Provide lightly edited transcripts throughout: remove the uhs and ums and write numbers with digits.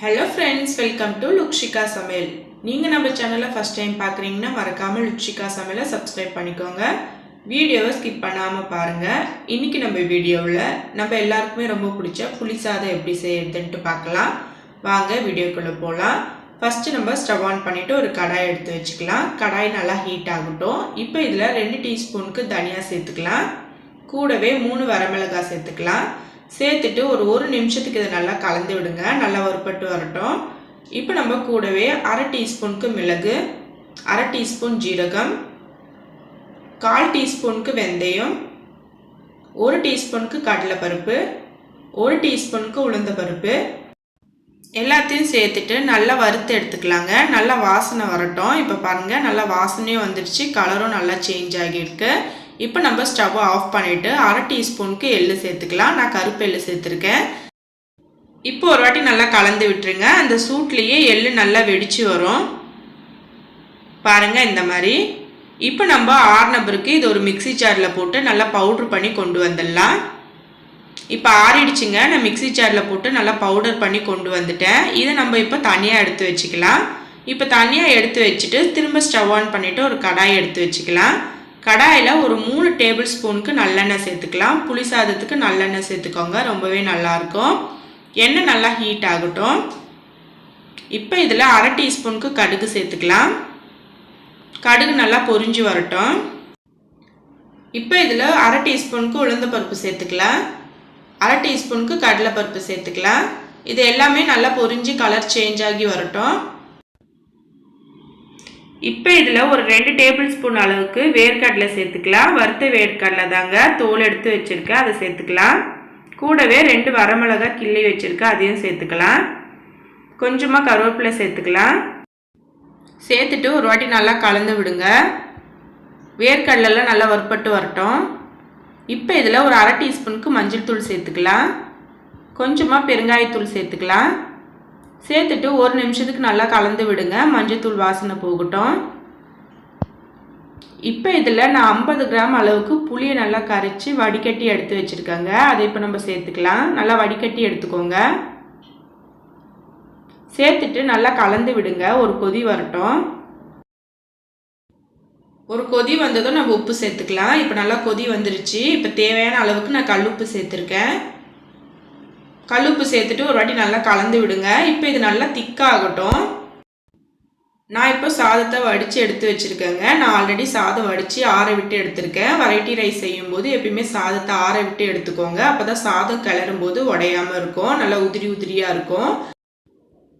Hello friends, welcome to Lukshiga Samayal. நீங்க நம்ம சேனலை ஃபர்ஸ்ட் டைம் பார்க்கறீங்கன்னா மறக்காம Lukshiga Samayala சப்ஸ்கிரைப் பண்ணிக்கோங்க. வீடியோவை ஸ்கிப் பண்ணாம பாருங்க. இன்னைக்கு நம்ம வீடியோவுல நம்ம எல்லாருக்குமே ரொம்ப பிடிச்ச புளி சாதம் எப்படி செய்யறதுன்னு பார்க்கலாம். வாங்க வீடியோக்குள்ள போலாம். ஃபர்ஸ்ட் நம்ம ஸ்டவ் ஆன் பண்ணிட்டு ஒரு கடாய் எடுத்து வச்சுக்கலாம். கடாய் நல்லா ஹீட் ஆகட்டும். இப்போ இதுல 2 டீஸ்பூனுக்கு தனியா சேர்த்துக்கலாம். கூடவே 3 வரமிளகாய் சேர்த்துக்கலாம். சேர்த்துட்டு ஒரு நிமிஷத்துக்கு இதை நல்லா கலந்து விடுங்க. நல்லா வறுபட்டு வரட்டும். இப்போ நம்ம கூடவே 1/2 டீஸ்பூனுக்கு மிளகு, 1/2 டீஸ்பூன் ஜீரகம், 1/4 டீஸ்பூனுக்கு வெந்தயம், 1 டீஸ்பூனுக்கு கடலைப்பருப்பு, 1 டீஸ்பூனுக்கு உளுந்தப்பருப்பு எல்லாத்தையும் சேர்த்துட்டு நல்லா வறுத்து எடுத்துக்கலாங்க. நல்லா வாசனை வரட்டும். இப்போ பாருங்கள், நல்லா வாசனையும் வந்துடுச்சு, கலரும் நல்லா சேஞ்ச் ஆகியிருக்கு. இப்போ நம்ம ஸ்டவ் ஆஃப் பண்ணிவிட்டு 1/2 டீஸ்பூனுக்கு எள்ளு சேர்த்துக்கலாம். நான் கருப்பு எள்ளு சேர்த்துருக்கேன். இப்போ ஒரு வாட்டி நல்லா கலந்து விட்டுருங்க. அந்த சூட்லேயே எள்ளு நல்லா வெடிச்சு வரும் பாருங்கள், இந்த மாதிரி. இப்போ நம்ம ஆறின பிறகு இது ஒரு மிக்சி ஜாரில் போட்டு நல்லா பவுட்ரு பண்ணி கொண்டு வந்துடலாம். இப்போ ஆறிடுச்சுங்க. நான் மிக்சி ஜாரில் போட்டு நல்லா பவுடர் பண்ணி கொண்டு வந்துட்டேன். இதை நம்ம இப்போ தனியாக எடுத்து வச்சுக்கலாம். இப்போ தனியாக எடுத்து வச்சுட்டு திரும்ப ஸ்டவ் ஆன் பண்ணிவிட்டு ஒரு கடாய் எடுத்து வச்சுக்கலாம். கடாயில் ஒரு 3 டேபிள் ஸ்பூனுக்கு நல்லெண்ணெய் சேர்த்துக்கலாம். புளி சாதத்துக்கு நல்லெண்ணெய் சேர்த்துக்கோங்க, ரொம்பவே நல்லாயிருக்கும். எண்ணெய் நல்லா ஹீட் ஆகட்டும். இப்போ இதில் 1/2 டீஸ்பூனுக்கு கடுகு சேர்த்துக்கலாம். கடுகு நல்லா பொரிஞ்சு வரட்டும். இப்போ இதில் 1/2 டீஸ்பூனுக்கு உளுந்தப்பருப்பு சேர்த்துக்கலாம். 1/2 டீஸ்பூனுக்கு கடலைப்பருப்பு சேர்த்துக்கலாம். இது எல்லாமே நல்லா பொரிஞ்சு கலர் சேஞ்ச் ஆகி வரட்டும். இப்போ இதில் ஒரு 2 டேபிள் ஸ்பூன் அளவுக்கு வேர்க்கடலை சேர்த்துக்கலாம். வறுத்த வேர்க்கடலை தாங்க, தோல் எடுத்து வச்சுருக்கேன், அதை சேர்த்துக்கலாம். கூடவே 2 வரமிளகாய் கிள்ளி வச்சுருக்கேன், அதையும் சேர்த்துக்கலாம். கொஞ்சமாக கருவேப்பிலை சேர்த்துக்கலாம். சேர்த்துட்டு ஒரு வாட்டி நல்லா கலந்து விடுங்க. வேர்க்கடலெல்லாம் நல்லா வறுபட்டு வரட்டும். இப்போ இதில் ஒரு 1/2 டீஸ்பூனுக்கு மஞ்சள் தூள் சேர்த்துக்கலாம். கொஞ்சமாக பெருங்காயத்தூள் சேர்த்துக்கலாம். சேர்த்துட்டு 1 நிமிஷத்துக்கு நல்லா கலந்து விடுங்க. மஞ்சத்தூள் வாசனை போகட்டும். இப்போ இதில் நான் 50 கிராம் அளவுக்கு புளியை நல்லா கரைச்சி வடிகட்டி எடுத்து வச்சுருக்கேங்க. அதை இப்போ நம்ம சேர்த்துக்கலாம். நல்லா வடிகட்டி எடுத்துக்கோங்க. சேர்த்துட்டு நல்லா கலந்து விடுங்க. ஒரு கொதி வரட்டும். ஒரு கொதி வந்ததும் நம்ம உப்பு சேர்த்துக்கலாம். இப்போ நல்லா கொதி வந்துருச்சு. இப்போ தேவையான அளவுக்கு நான் கல்லுப்பு சேர்த்துருக்கேன். கல்லுப்பு சேர்த்துட்டு ஒரு வாட்டி நல்லா கலந்து விடுங்க. இப்போ இது நல்லா திக்காகட்டும். நான் இப்போ சாதத்தை வடித்து எடுத்து வச்சுருக்கேங்க. நான் ஆல்ரெடி சாதம் வடித்து ஆற விட்டு எடுத்திருக்கேன். வெரைட்டி ரைஸ் செய்யும்போது எப்பயுமே சாதத்தை ஆற விட்டு எடுத்துக்கோங்க. அப்போ தான் சாதம் கிளறும் போது உடையாமல் இருக்கும், நல்லா உதிரி உதிரியாக இருக்கும்.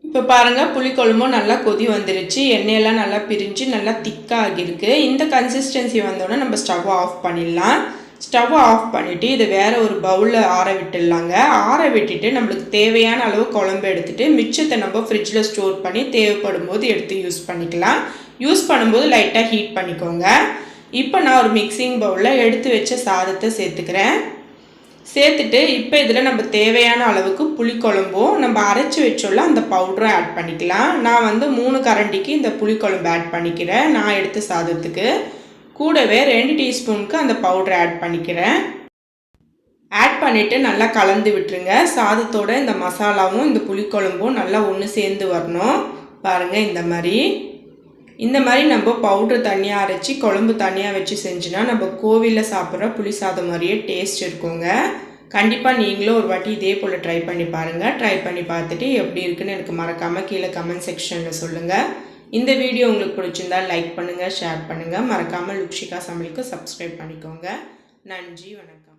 இப்போ பாருங்கள், புளிக்குழம்பும் நல்லா கொதி வந்துருச்சு. எண்ணெயெல்லாம் நல்லா பிரிஞ்சு நல்லா திக்காகிருக்கு. இந்த கன்சிஸ்டன்சி வந்தோடனே நம்ம ஸ்டவ் ஆஃப் பண்ணிடலாம். ஸ்டவ் ஆஃப் பண்ணிவிட்டு இதை வேறு ஒரு பவுலில் ஆற விட்டுடலாங்க. ஆற விட்டுட்டு நம்மளுக்கு தேவையான அளவு குழம்பு எடுத்துகிட்டு மிச்சத்தை நம்ம ஃப்ரிட்ஜில் ஸ்டோர் பண்ணி தேவைப்படும் போது எடுத்து யூஸ் பண்ணிக்கலாம். யூஸ் பண்ணும்போது லைட்டாக ஹீட் பண்ணிக்கோங்க. இப்போ நான் ஒரு மிக்சிங் பவுலில் எடுத்து வச்ச சாதத்தை சேர்த்துக்கிறேன். சேர்த்துட்டு இப்போ இதில் நம்ம தேவையான அளவுக்கு புளிக்குழம்பும் நம்ம அரைச்சி வச்சோம்ல அந்த பவுடரும் ஆட் பண்ணிக்கலாம். நான் 3 கரண்டிக்கு இந்த புளிக்குழம்பு ஆட் பண்ணிக்கிறேன் நான் எடுத்த சாதத்துக்கு. கூடவே 2 டீஸ்பூனுக்கு அந்த பவுடரை ஆட் பண்ணிக்கிறேன். ஆட் பண்ணிவிட்டு நல்லா கலந்து விட்டுருங்க. சாதத்தோட இந்த மசாலாவும் இந்த புளிக்குழம்பும் நல்லா ஒன்று சேர்ந்து வரணும். பாருங்கள், இந்த மாதிரி நம்ம பவுட்ரு தனியாக அரைச்சி குழம்பு தனியாக வச்சு செஞ்சுனா நம்ம கோவிலில் சாப்பிட்ற புளி சாதம் மாதிரியே டேஸ்ட் இருக்குங்க. கண்டிப்பாக நீங்களும் ஒரு வாட்டி இதே போல் ட்ரை பண்ணி பாருங்கள். ட்ரை பண்ணி பார்த்துட்டு எப்படி இருக்குன்னு எனக்கு மறக்காமல் கீழே கமெண்ட் செக்ஷனில் சொல்லுங்கள். இந்த வீடியோ உங்களுக்கு பிடிச்சிருந்தால் லைக் பண்ணுங்கள், ஷேர் பண்ணுங்கள். மறக்காமல் லுக்ஷிகா சமையலுக்கு சப்ஸ்கிரைப் பண்ணிக்கோங்க. நன்றி, வணக்கம்.